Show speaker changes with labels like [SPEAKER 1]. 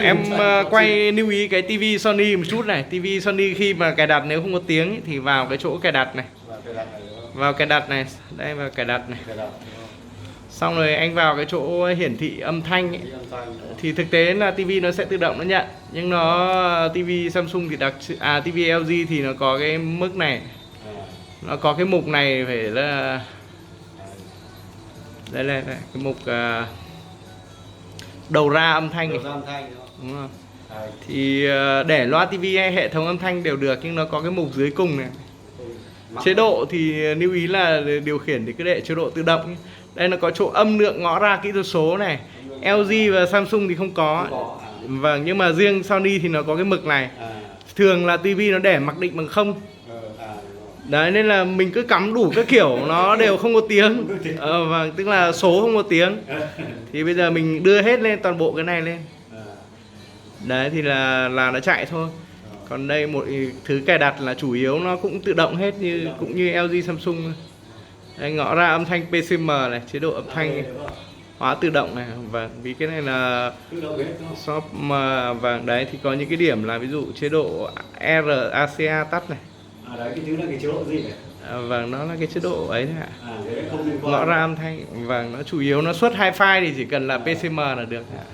[SPEAKER 1] Em quay lưu ý cái tivi Sony một chút này. Tivi Sony khi mà cài đặt nếu không có tiếng ý, thì vào cái chỗ cài đặt này. Vào cài đặt này, đây vào cài đặt này. Xong rồi anh vào cái chỗ hiển thị âm thanh ý. Thì thực tế là tivi nó sẽ tự động nó nhận. Nhưng nó tivi Samsung thì tivi LG thì nó có cái mức này. Nó có cái mục này phải là đây cái mục đầu ra âm thanh này. Đúng không? Thì để loa tivi hay hệ thống âm thanh đều được, nhưng nó có cái mục dưới cùng này. Chế độ thì lưu ý là điều khiển thì cứ để chế độ tự động. Đây nó có chỗ âm lượng ngõ ra kỹ thuật số này. LG và Samsung thì không có. Vâng, nhưng mà riêng Sony thì nó có cái mực này. Thường là tivi nó để mặc định bằng 0. Đấy, nên là mình cứ cắm đủ các kiểu nó đều không có tiếng. Vâng, tức là số không có tiếng. Thì bây giờ mình đưa hết lên toàn bộ cái này lên. Đấy thì là nó chạy thôi. Còn đây một thứ cài đặt là chủ yếu nó cũng tự động hết, cũng như LG Samsung. Đây, ngõ ra âm thanh PCM này, chế độ âm thanh hóa tự động này. Và vì cái này là shop mà, và đấy thì có những cái điểm là ví dụ chế độ RACA tắt này.
[SPEAKER 2] Đấy, cái thứ là cái chế độ gì này?
[SPEAKER 1] Vâng, nó là cái chế độ ấy thôi ạ. Ngõ ra âm thanh. Vâng, nó chủ yếu nó xuất hai file thì chỉ cần là PCM là được ạ.